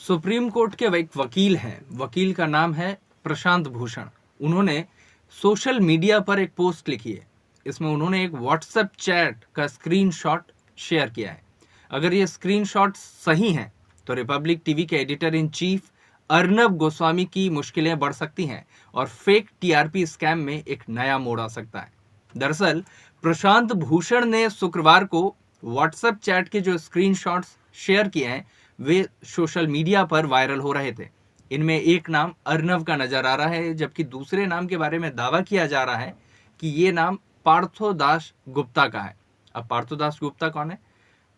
Supreme court के एक वकील हैं, वकील का नाम है प्रशांत भूषण। उन्होंने सोशल मीडिया पर एक पोस्ट लिखी है। इसमें उन्होंने एक व्हाट्सएप चैट का स्क्रीनशॉट शेयर किया है। अगर ये स्क्रीनशॉट सही हैं तो रिपब्लिक टीवी के editor in chief Arnab Goswami की मुश्किलें बढ़ सकती हैं और फेक टीआरपी स्कैम में एक नया मोड़ आ सकता है। दरअसल प्रशांत भूषण ने शुक्रवार को व्हाट्सएप चैट के जो स्क्रीनशॉट्स शेयर किए हैं वे सोशल मीडिया पर वायरल हो रहे थे। इनमें एक नाम अर्नव का नजर आ रहा है, जबकि दूसरे नाम के बारे में दावा किया जा रहा है कि ये नाम पार्थोदास गुप्ता का है। अब पार्थोदास गुप्ता कौन है?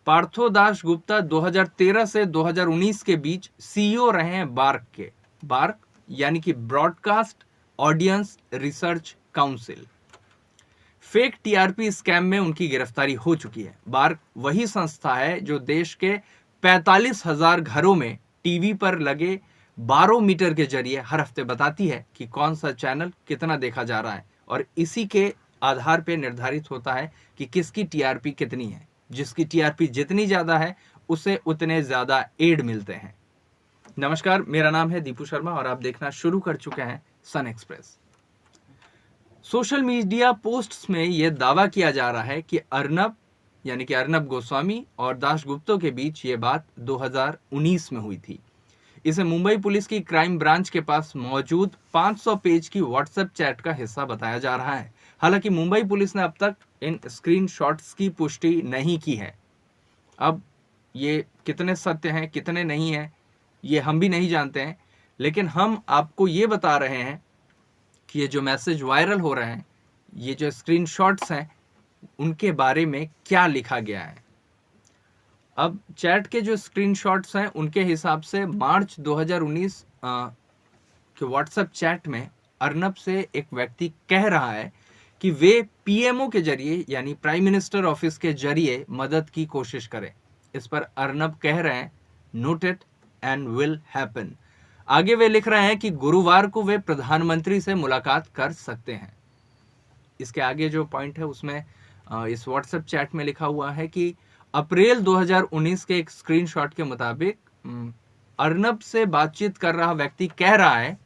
पार्थोदास गुप्ता 2013 से 2019 के बीच सीईओ रहे हैं बार्क के। बार्क यानी कि broadcast audience research council. Fake TRP scam में उनकी गिरफ्तारी हो चुकी है। बार्क वही संस्था है जो देश के 45,000 घरों में टीवी पर लगे बारोमीटर के जरिए हर हफ्ते बताती है कि कौन सा चैनल कितना देखा जा रहा है, और इसी के आधार पर निर्धारित होता है कि किसकी टीआरपी कितनी है। जिसकी टीआरपी जितनी ज्यादा है उसे उतने ज्यादा एड मिलते हैं। नमस्कार, मेरा नाम है दीपू शर्मा और आप देखना शुरू कर चुके हैं सन एक्सप्रेस। सोशल मीडिया पोस्ट्स में यह दावा किया जा रहा है कि अर्नब यानी कि अर्नब गोस्वामी और दास गुप्ता के बीच ये बात 2019 में हुई थी। इसे मुंबई पुलिस की क्राइम ब्रांच के पास मौजूद 500 पेज की व्हाट्सएप चैट का हिस्सा बताया जा रहा है। हालांकि मुंबई पुलिस ने अब तक इन स्क्रीनशॉट्स की पुष्टि नहीं की है। अब ये कितने सत्य हैं कितने नहीं हैं ये हम भी नहीं जानते हैं, लेकिन हम आपको ये बता रहे हैं कि ये जो मैसेज वायरल हो रहे हैं, ये जो स्क्रीनशॉट्स हैं, उनके बारे में क्या लिखा गया है। अब चैट के जो स्क्रीनशॉट्स हैं उनके हिसाब से मार्च 2019 के व्हाट्सएप चैट में अर्नब से एक व्यक्ति कह रहा है कि वे पीएमओ के जरिए यानी प्राइम मिनिस्टर ऑफिस के जरिए मदद की कोशिश करें। इस पर अर्नब कह रहे हैं note it and will happen. आगे वे लिख रहे हैं कि गुरुवार को वे प्रधानमंत्री से मुलाकात कर सकते हैं। इसके आगे जो पॉइंट है उसमें इस व्हाट्सएप चैट में लिखा हुआ है कि अप्रैल 2019 के एक स्क्रीनशॉट के मुताबिक अर्नब से बातचीत कर रहा व्यक्ति कह रहा है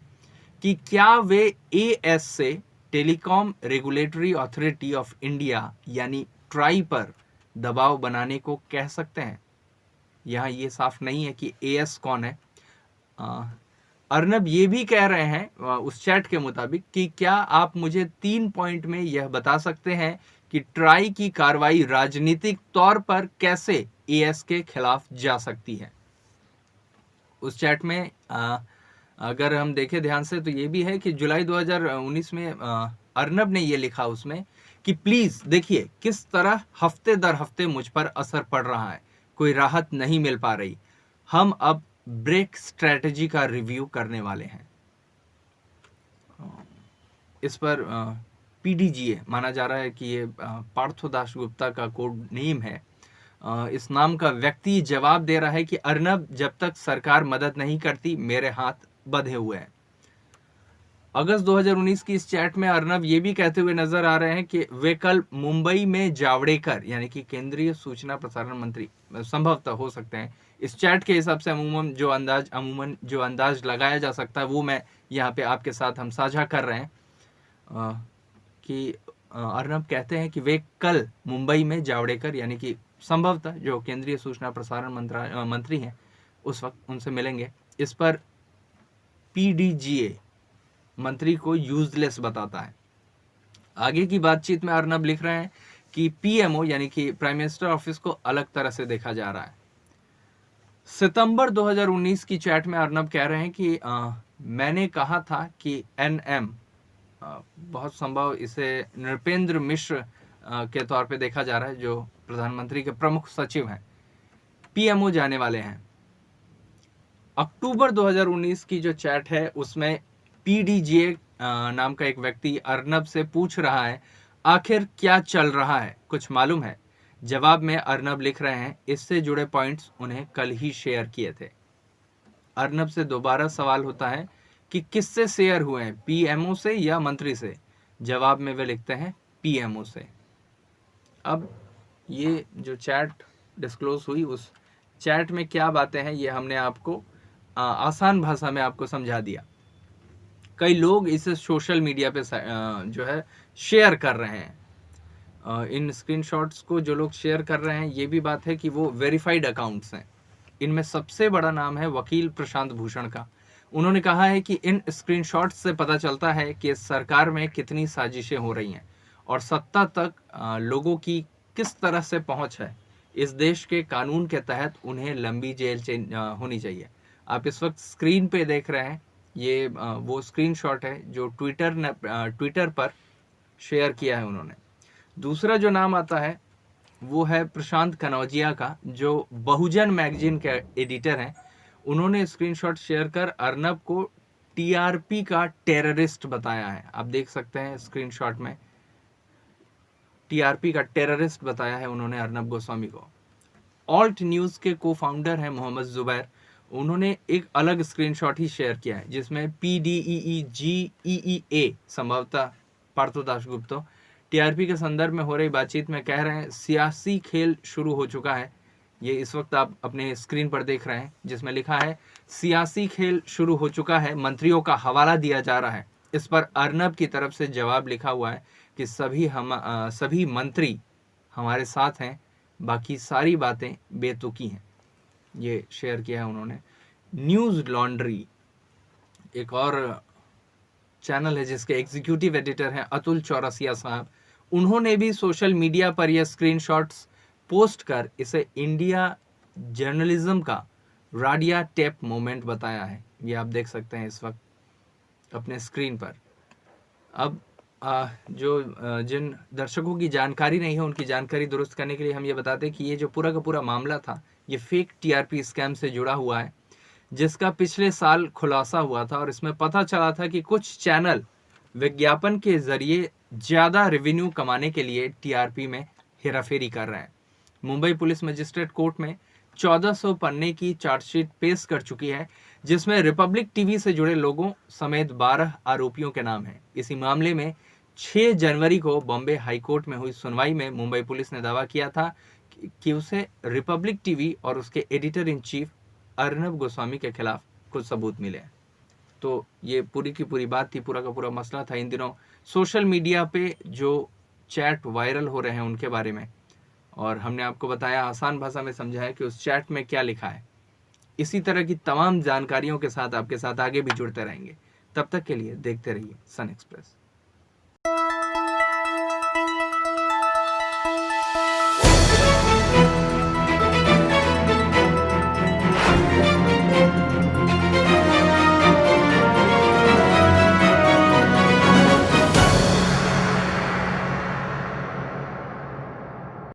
कि क्या वे एएस से telecom regulatory authority of India यानी ट्राई पर दबाव बनाने को कह सकते हैं। यहाँ ये साफ नहीं है कि एएस कौन है। अर्नब ये भी कह रहे हैं उस चैट के मुताबिक कि क्या आप मुझे 3 पॉइंट में यह बता सकते हैं कि ट्राई की कार्रवाई राजनीतिक तौर पर कैसे एएस के खिलाफ जा सकती है। उस चैट में अगर हम देखें ध्यान से तो ये भी है कि जुलाई 2019 में अर्नब ने ये लिखा उसमें कि प्लीज देखिए किस तरह हफ्ते दर हफ्ते मुझ पर असर पड़ रहा है, कोई राहत नहीं मिल पा रही। हम अब ब्रेक स्ट्रेटजी का रिव्यू करने वाले हैं। इस पर पीडीजीए माना जा रहा है कि ये पार्थोदास गुप्ता का कोड नेम है। इस नाम का व्यक्ति जवाब दे रहा है कि अर्नब, जब तक सरकार मदद नहीं करती मेरे हाथ बंधे हुए हैं। अगस्त 2019 की इस चैट में अर्नब ये भी कहते हुए नजर आ रहे हैं कि वे कल मुंबई में जावड़ेकर यानी कि केंद्रीय सूचना प्रसारण मंत्री संभवतः हो सकते हैं। इस चैट के हिसाब से अमूमन जो अंदाज लगाया जा सकता है वो मैं यहाँ पे आपके साथ हम साझा कर रहे हैं कि अर्नब कहते हैं कि वे कल मुंबई में जावड़ेकर यानी कि संभवतः जो केंद्रीय सूचना प्रसारण मंत्री हैं उस वक्त उनसे मिलेंगे। इस पर पीडीजीए मंत्री को यूजलेस बताता है। आगे की बातचीत में अर्नब लिख रहे हैं कि पीएमओ यानी कि प्राइम मिनिस्टर ऑफिस को अलग तरह से देखा जा रहा है। सितंबर 2019 की चैट में अर्नब कह रहे हैं कि मैंने कहा था कि एनएम, बहुत संभव इसे नृपेंद्र मिश्र के तौर पे देखा जा रहा है जो प्रधानमंत्री के प्रमुख सचिव हैं, पीएमओ जाने वाले हैं। अक्टूबर 2019 की जो चैट है उसमें पीडीजीए नाम का एक व्यक्ति अर्नब से पूछ रहा है आखिर क्या चल रहा है, कुछ मालूम है। जवाब में अर्नब लिख रहे हैं इससे जुड़े पॉइंट्स उन्हें कल ही शेयर किए थे। अर्नब से दोबारा सवाल होता है कि किससे शेयर हुए हैं, पीएमओ से या मंत्री से। जवाब में वे लिखते हैं पीएमओ से। अब ये जो चैट डिस्क्लोज हुई उस चैट में क्या बातें हैं ये हमने आपको आसान भाषा में आपको समझा दिया। कई लोग इसे सोशल मीडिया पे जो है शेयर कर रहे हैं। इन स्क्रीनशॉट्स को जो लोग शेयर कर रहे हैं, ये भी बात है कि वो वेरीफाइड अकाउंट्स हैं। इनमें सबसे बड़ा नाम है वकील प्रशांत भूषण का। उन्होंने कहा है कि इन स्क्रीनशॉट्स से पता चलता है कि सरकार में कितनी साजिशें हो रही हैं और सत्ता तक लोगों की किस तरह से पहुंच है। इस देश के कानून के तहत उन्हें लंबी जेल होनी चाहिए। आप इस वक्त स्क्रीन पे देख रहे हैं, ये वो स्क्रीनशॉट है जो ट्विटर पर शेयर किया है उन्होंने। दूसरा जो नाम आता है वो है प्रशांत कनौजिया का, जो बहुजन मैगजीन के एडिटर हैं। उन्होंने स्क्रीनशॉट शेयर कर अर्नब को टीआरपी का टेररिस्ट बताया है। आप देख सकते हैं स्क्रीनशॉट में, टीआरपी का टेररिस्ट बताया है उन्होंने अर्नब गोस्वामी को। ऑल्ट न्यूज के को फाउंडर हैं मोहम्मद जुबैर। उन्होंने एक अलग स्क्रीनशॉट ही शेयर किया है जिसमें PDEEGEEA संभवतः पार्थोदास गुप्तो टीआरपी के संदर्भ में हो रही बातचीत में कह रहे हैं सियासी खेल शुरू हो चुका है। ये इस वक्त आप अपने स्क्रीन पर देख रहे हैं जिसमें लिखा है सियासी खेल शुरू हो चुका है, मंत्रियों का हवाला दिया जा रहा है। इस पर अर्नब की तरफ से जवाब लिखा हुआ है कि सभी मंत्री हमारे साथ हैं, बाकी सारी बातें बेतुकी हैं। ये शेयर किया है उन्होंने। न्यूज़ लॉन्ड्री एक और चैनल है जिसके एग्जीक्यूटिव एडिटर हैं अतुल चौरसिया साहब। उन्होंने भी सोशल मीडिया पर यह स्क्रीनशॉट्स पोस्ट कर इसे इंडिया जर्नलिज्म का राडिया टेप मोमेंट बताया है। ये आप देख सकते हैं इस वक्त अपने स्क्रीन पर। अब जिन दर्शकों की जानकारी नहीं है उनकी जानकारी दुरुस्त करने के लिए हम ये बताते हैं कि ये जो पूरा का पूरा मामला था ये फेक टीआरपी स्कैम से जुड़ा हुआ है, जिसका पिछले साल खुलासा हुआ था। और इसमें पता चला था कि कुछ चैनल विज्ञापन के जरिए ज़्यादा रेवेन्यू कमाने के लिए टीआरपी में हेराफेरी कर रहे हैं। मुंबई पुलिस मजिस्ट्रेट कोर्ट में 1400 पन्ने की चार्जशीट पेश कर चुकी है, जिसमें रिपब्लिक टीवी से जुड़े लोगों समेत 12 आरोपियों के नाम हैं। इसी मामले में 6 जनवरी को बॉम्बे हाईकोर्ट में हुई सुनवाई में मुंबई पुलिस ने दावा किया था कि उसे रिपब्लिक टीवी और उसके editor in chief Arnab Goswami के खिलाफ कुछ सबूत मिले। तो ये पूरी की पूरी बात थी, पूरा का पूरा मसला था इन दिनों सोशल मीडिया पे जो चैट वायरल हो रहे हैं उनके बारे में। और हमने आपको बताया, आसान भाषा में समझाया कि उस चैट में क्या लिखा है। इसी तरह की तमाम जानकारियों के साथ आपके साथ आगे भी जुड़ते रहेंगे। तब तक के लिए देखते रहिए सन एक्सप्रेस।